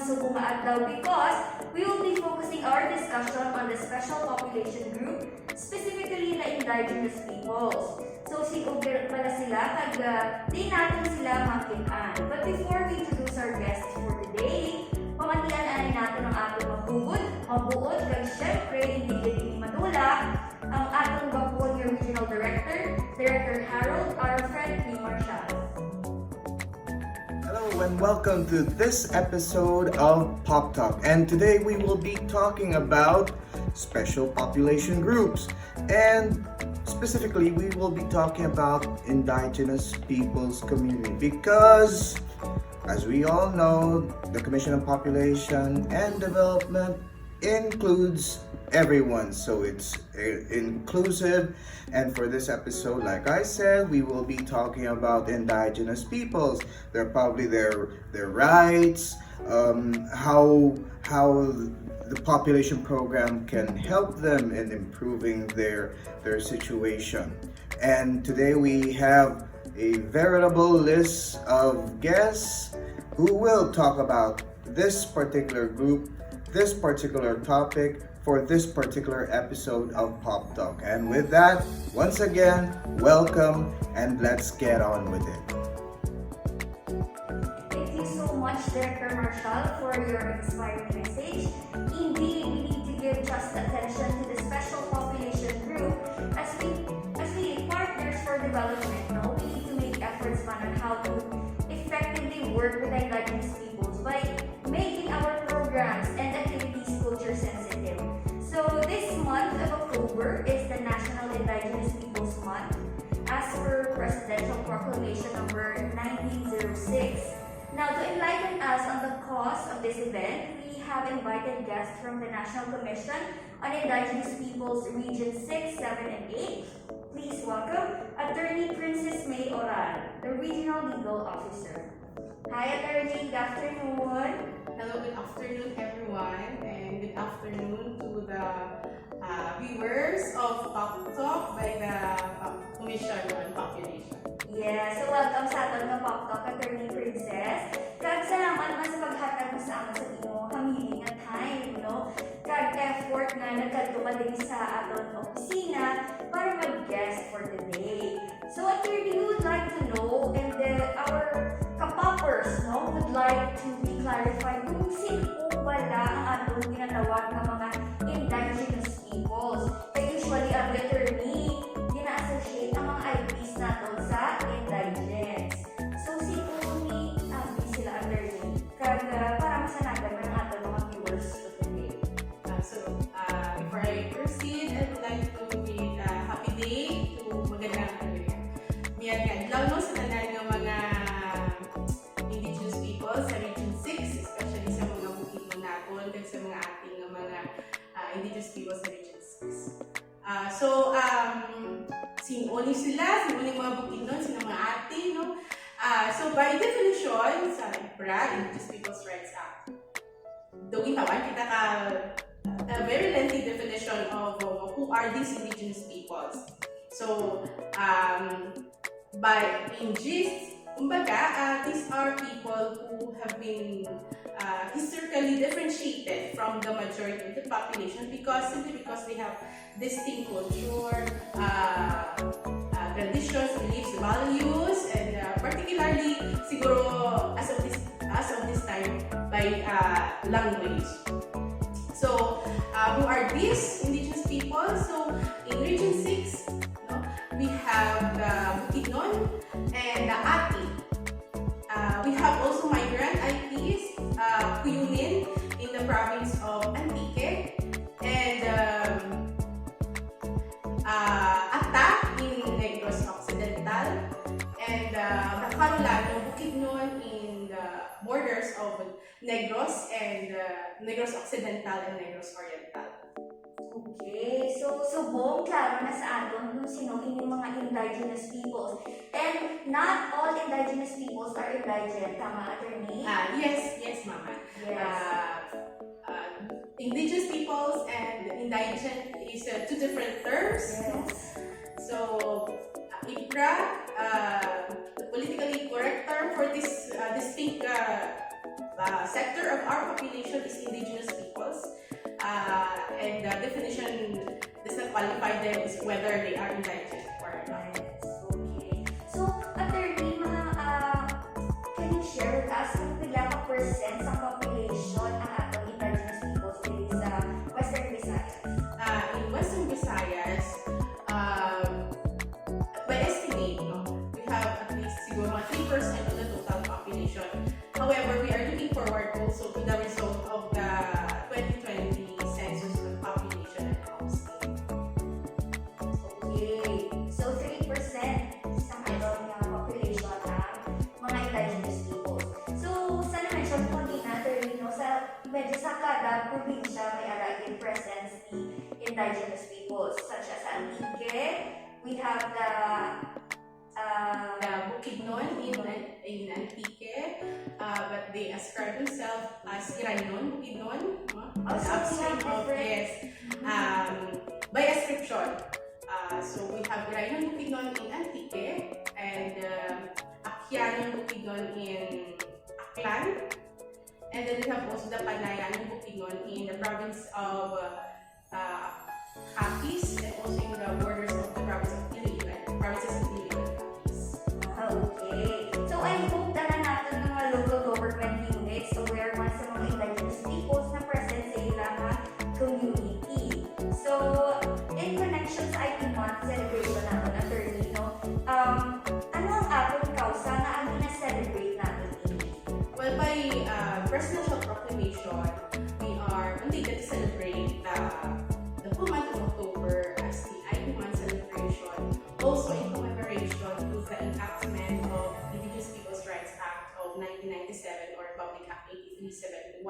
subong nga adlaw because we will be focusing our discussion on the special population group, specifically the Indigenous Peoples. So, sigugir pala sila kag di natin sila makitaan. But before we introduce our guests for today, pamatian natin ang atong mabuod, kag syempre, hindi din madula, ang atong gapon yung Regional Director Harold, our friend P. Marshall. Hello and welcome to this episode of PopTalk, and today we will be talking about special population groups, and specifically we will be talking about Indigenous Peoples community because, as we all know, the Commission on Population and Development includes everyone, so it's inclusive. And for this episode, like I said, we will be talking about Indigenous peoples. They're probably their rights, how the population program can help them in improving their situation. And today we have a veritable list of guests who will talk about this particular group, this particular topic, for this particular episode of Pop Talk. And with that, once again, welcome, and let's get on with it. Thank you so much, Director Marshall, for your inspiring message. Indeed, we need to give just attention to the special population group as we partners for development. No, we need to make efforts on how to effectively work with Indigenous peoples by making our programs and activities culture sensitive. So this month of October is the National Indigenous Peoples Month as per Presidential Proclamation number 1906. Now, to enlighten us on the cause of this event, we have invited guests from the National Commission on Indigenous Peoples Region 6, 7, and 8. Please welcome Attorney Princess May Oral, the Regional Legal Officer. Hi, Attorney. Good afternoon. Hello, good afternoon everyone, and good afternoon to the viewers of PopTalk by the Commission on Population. Yes, so welcome sa aton nga PopTalk, Attorney Princess. Kag salamat man sa paghatag mo sa amin sa inyong hamiling nga time, no? Kag effort nga nagkadto ka din sa aton opisina para mag-guest for today. So, Attorney, we would like to know, and our kapoppers, no, would like to be clarified kung sino wala ang atong ginatawag ng mga Indigenous peoples. Kaya usually, ang attorney, gina-associate ang mga IPs natin sa indigents. So, sino ni sila attorney? Kag para masanagan ng ating mga viewers for today. Before I proceed, I would like to bid a happy day to magandang miyan nga adlaw no sa tanan ng mga Indigenous people sa Region 6, especially sa mga bukidnon naton kag sa mga ating mga Indigenous people sa Region 6. Sino ni sila, sino ni mga bukidnon, sino mga ate, no? So by definition sa IPRA, Indigenous Peoples Rights Act, duging tawan kita ka a very lengthy definition of who are these Indigenous peoples. So, by in gist, kumbaga, these are people who have been historically differentiated from the majority of the population simply because they have distinct culture, traditions, beliefs, values, and particularly, siguro, as of this time, by language. So, who are these Indigenous people? So, in Region 6, we have the Bukidnon and the Ati. We have also migrant IPs, Kuyunin in the province of Antique, and Ata in Negros Occidental, and Bacarolano, Bukidnon in the borders of Negros and Negros Occidental and Negros Oriental. Okay, so buong klaro na sa aton kung sino inyong mga Indigenous peoples. And not all Indigenous peoples are indigent, tama, Attorney? Yes, Mama. Yes. Indigenous peoples and indigent is two different terms. Yes. So, IPRA, the politically correct term for this distinct sector of our population is Indigenous Peoples. And the definition does not qualify them as whether they are indigent or not. Okay. So, attorney, can you share with us kung pila ka percent sa population ang atong Indigenous Peoples dito sa Western Visayas? In Western Visayas, by estimate, no, we have at least siguro mga 3% of the total population. However, we are looking forward also to the result of the 2020 census on population and housing. Okay. So, 3% sa atong population ang mga Indigenous Peoples. So, sa na-mention po din natin, medyo sa kada probinsya may aragin presence ni Indigenous Peoples, such as Antique, we have the Bukidnon in Antique, but they ascribe themselves as Iraynon, Bukidnon, upstream of, yes, by ascription. So we have Iraynon, Bukidnon in Antique, and Akyanon, Bukidnon in Aklan, and then we have also the Panayan, Bukidnon in the province of Capiz, and also in the borders of the provinces of Iloilo and Capiz. Okay. So, I hope na natin mga local government units aware man sa mga Indigenous Peoples na present sa ilang community. So, in connection sa IP Month Celebration natin, attorney, ano ang atong kausa na ang gina-celebrate natin ini? Well, by presidential proclamation, we are mandated to celebrate the full month of October as the IP Month Celebration, also in commemoration to the enactment of Indigenous Peoples' Rights Act of 1997 or Republic Act 8371.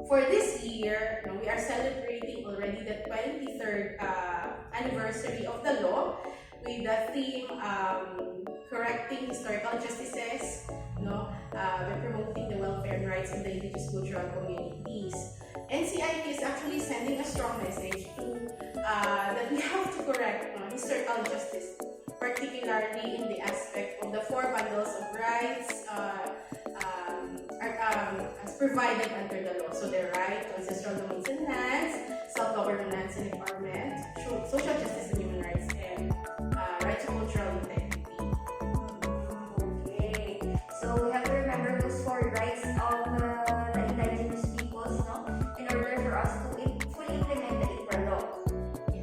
For this year, we are celebrating already the 23rd anniversary of the law with the theme correcting historical justices, by promoting the welfare and rights of the indigenous cultural communities. NCIP is actually sending a strong message that we have to correct historical justice, particularly in the aspect of the four bundles of rights as provided under the law. So the right to ancestral domains and lands, self-governance and empowerment, social justice and human rights, and right to cultural integrity. Okay. So, we have to remember those four rights of the Indigenous Peoples, in order for us to fully implement the IPRA law.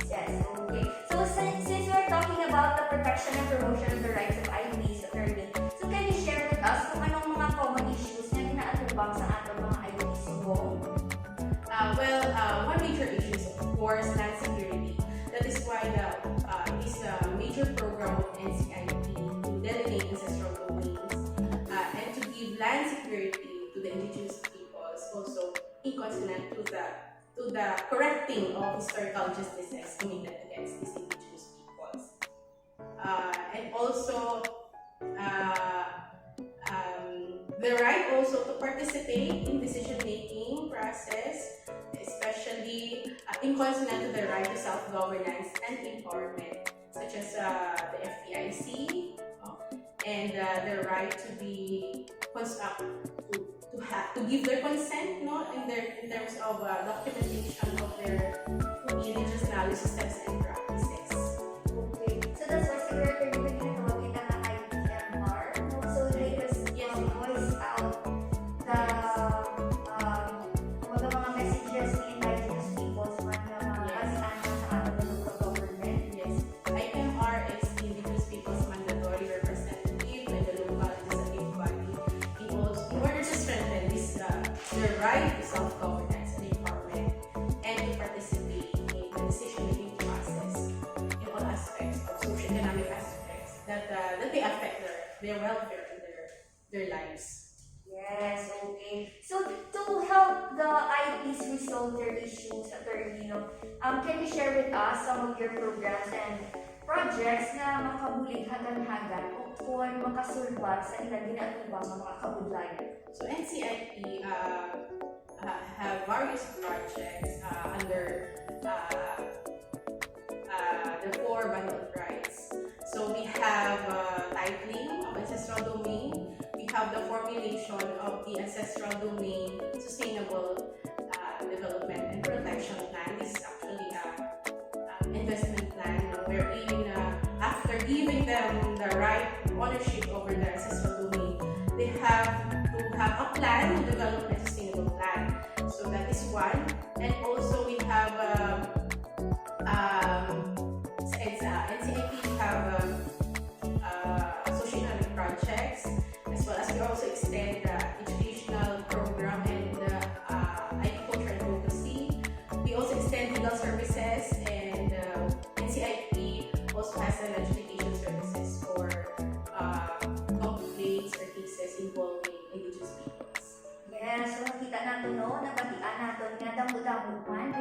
Yes, okay. So, since we're talking about the protection and promotion of the rights of IPs, attorney, so can you share with us kung anong mga common issues na ginaatubang sa atong mga IPs mo? One major issue is, of course, land security. That is why this major program of NCIP to delineate ancestral domains and to give land security to the Indigenous Peoples, also in consonant to the correcting of historical justices committed against these Indigenous Peoples. And also the right also to participate in decision-making process, especially in consonant to the right to self-governance and empowerment, such as the FDIC, and the right to be to give their consent, in terms of documentation of their indigenous knowledge systems and practices. Okay. So, that's why siguro ito yung tinatawag kita na IPMR. So, they just voice out the mga messages ni Indigenous Peoples man na mga kasihan sa ating local government. Yes, IPMR is the Indigenous Peoples Mandatory Representative and the local legislative body in order to strengthen their right to self-governance and empowerment and to participate in the decision-making process in all aspects of socio-economic aspects that they affect their welfare and their lives. Yes, okay. So, to help the IPs resolve their issues, attorney, can you share with us some of your programs and projects na makabulig-hagan-hagan o kung makasulbat sa ilang ginatubang mga kabudlayan? So NCIP have various projects under the four bundle of rights. So we have titling of ancestral domain, we have have the formulation of the Ancestral Domain Sustainable Development and Protection Plan. This is actually an investment plan wherein after giving them the right ownership over their ancestral domain, they have to have a plan to develop a sustainable plan. So that is one. And also we have NCIP, we have socio-economic projects, as well as we also extend the educational program and agriculture advocacy. We also extend legal services, and NCIP also has an adjudication services for complaints or cases involving Indigenous peoples. Yes, so nakita natin no, nabatian natin nga damo-damo man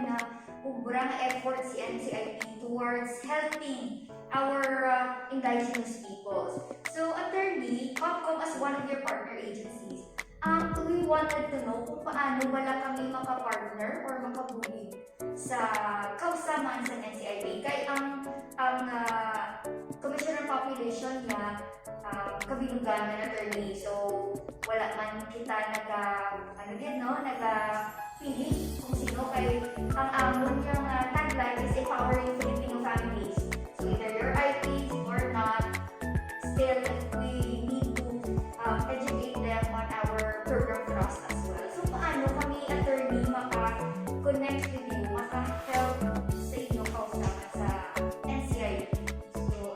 ubra nga effort si NCIP towards helping our Indigenous peoples. So, attorney, PopCom as one of your partner agencies, we wanted to know kung paano wala kami makapartner or makabuli sa kausamaan sa NCIP. Kaya ang Commissioner Population niya kabilugan na attorney. So, wala man kita nagpili kung sino. Kaya ang amon yung tagline is empowering Filipino families. So, either you're IPs or not, still we need to educate them on our program trust as well. So, paano kami attorney maka-connect with you, maka-help sa inyo kausapan sa NCIP? So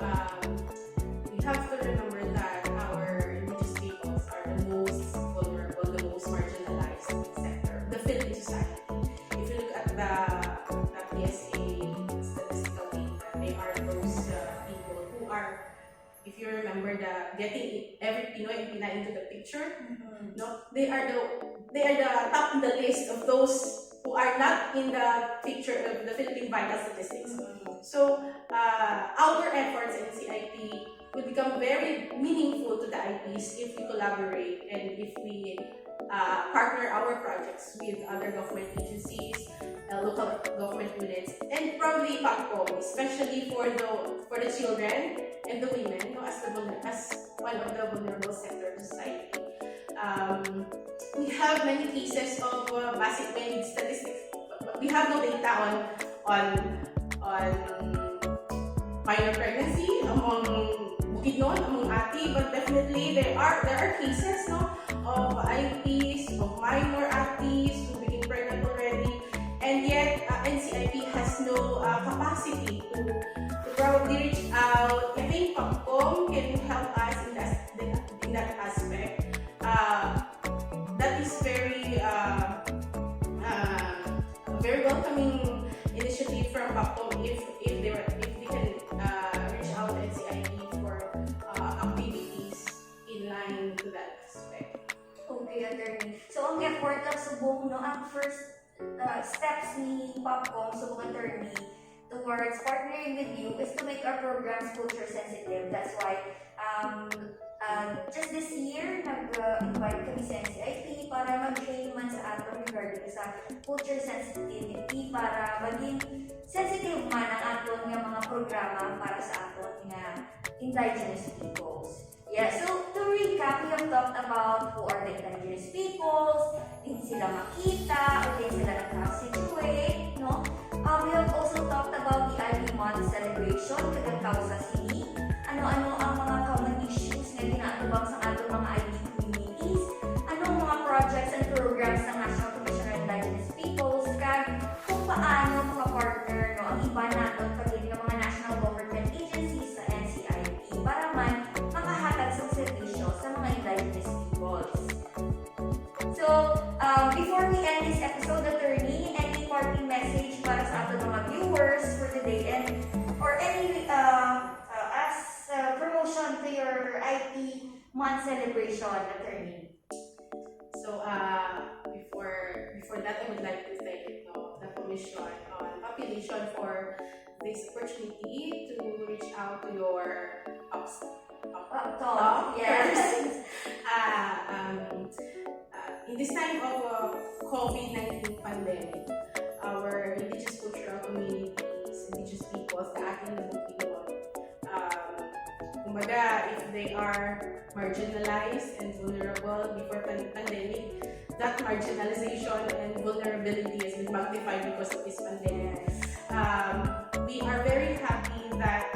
we have to remember that our Indigenous peoples are the most vulnerable, the most marginalized sector of the Philippine society. If you look at the PSA statistical data, they are those people who are, if you remember getting every Pinoy and Pinay into the picture, no, they are the top in the list of those who are not in the picture of the Philippine vital statistics. So our efforts in CIP will become very meaningful to the IPs if we collaborate and if we partner our projects with other government agencies, local government units, and probably PopCom, especially for the children and the women, as one of the vulnerable sector of society. We have many cases of basic needs statistics, but we have no data on minor pregnancy among Bukidnon, among Ati, but definitely there are cases of IPs, of minor Atis who became pregnant already, and yet NCIP has no capacity to probably reach out. I think PopCom can help us in that aspect. That is very welcoming initiative from PopTalk if they can reach out to NCIP for activities in line to that aspect. Okay, attorney. So, ang effort lang subong, ang first steps ni PopCom, subong attorney, towards partnering with you is to make our programs culture sensitive. That's why just this year, nag-invite kami sa NCIP para mag-train man sa aton regarding sa culture sensitivity para maging sensitive man ang aton nga mga programa para sa aton nga Indigenous peoples. Yeah, so to recap, we have talked about who are the Indigenous peoples, din sila makita, o din sila nakasituate, no? We have also talked about the IPRA Month Celebration, kagagkaw sa sini, ano-ano ang mga common issues na ginaatubang sa ating mga IP communities, anong mga projects and programs ng National Commission on Indigenous Peoples, kag kung paano mga partner, ang iba natin pagdating ng mga national government agencies sa NCIP para man makahatag sa servisyo sa mga Indigenous peoples. So, before we end this episode, attorney, any parting message para sa ating mga viewers for today and or any promotion to your IP Month Celebration, attorney? So before that, I would like to thank the Commission on Population for this opportunity to reach out to your PopTalk, yes. In this time of COVID-19 pandemic, our indigenous cultural communities, indigenous peoples, the ating Bukidnon, kumbaga kumbaga, if they are marginalized and vulnerable before pandemic, that marginalization and vulnerability has been magnified because of this pandemic. We are very happy that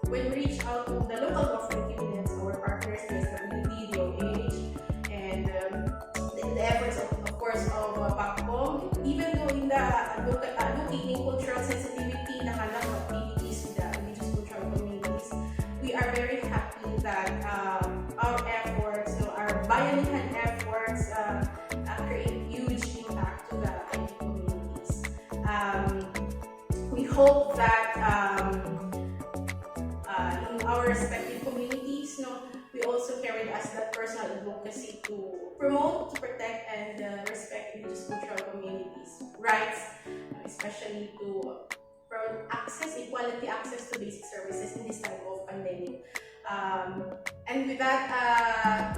when we reach out to the local government units, our partners, SWD, DOH, and the efforts of course of PopTalk, even though in the advocating cultural sensitivity na kind of activities with the indigenous cultural communities, we are very happy that our efforts, our bayanihan efforts create huge impact to the communities. We hope that in our respective communities, we also carried as that personal advocacy to promote, to protect, and respect indigenous cultural communities' rights, especially to equality access to basic services in this type of pandemic. And with that,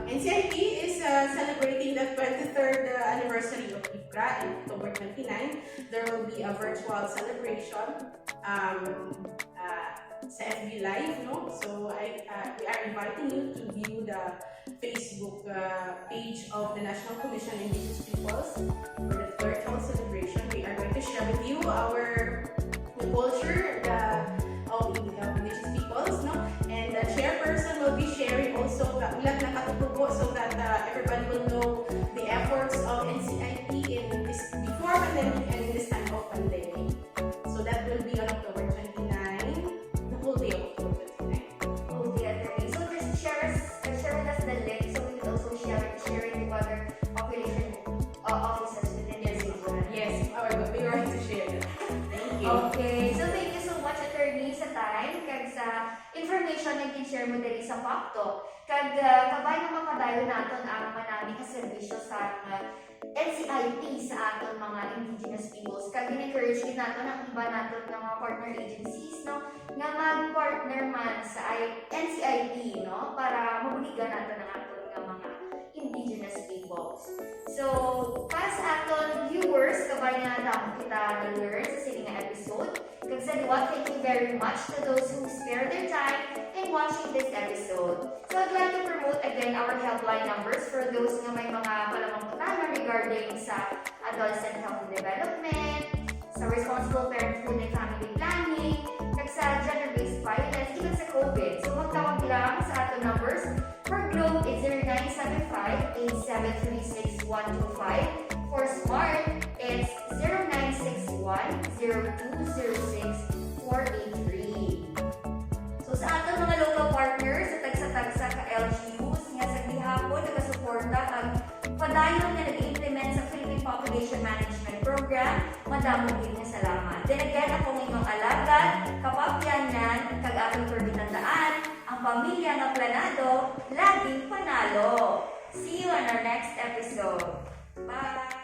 NCIP is celebrating the 23rd anniversary of IPRA on October 29. There will be a virtual celebration sa FB Live, So we are inviting you to view the Facebook page of the National Commission on Indigenous Peoples for the virtual celebration. We are going to share with you our culture of Indigenous Peoples, And the chairperson will be sharing also ulat na katutubo so that everybody will know the efforts of NCIP in this before pandemic and in this time of pandemic. So that will be on October 29, the whole day of October 29. Okay, attorney. So just share with us the link so we can also share it with other population officers within the city. Yes, we are going to share that. Thank you. Okay, so thank you so much, attorney, sa time kag sa information na share mo diri sa PopTalk. Kag kabay na makadayo naton ang manami ka serbisyo sa NCIP sa aton mga Indigenous Peoples. Kag in-encourage din naton ang iba naton nga mga partner agencies, nga mag-partner man sa NCIP, para mabuligan naton ang aton nga mga Indigenous Peoples. So, para sa aton viewers, kabay nga damo kita na-learn sa sini nga episode. Kag sa liwat, thank you very much to those who spare their time in watching this episode. So, I'd like to promote again our helpline numbers for those nga may mga palamang regarding sa adolescent health and development, sa responsible parenthood and family planning, kag sa gender-based violence, even sa COVID. So, magtawag lang sa ato numbers. For Globe, it's 0975-8736-125. For Smart, it's 0961-0206-483. So, sa ato mga local partners, sa tagsa-tagsa ka LGUs, nga sa gihapon, nagasuporta ang padayon na nag-implement sa Philippine Population Management Program, madamong din nga salamat. Then again, akong inyong alagad, kapapyanan, kag atong perbitandaan, ang pamilya nga planado, laging panalo. See you on our next episode. Bye!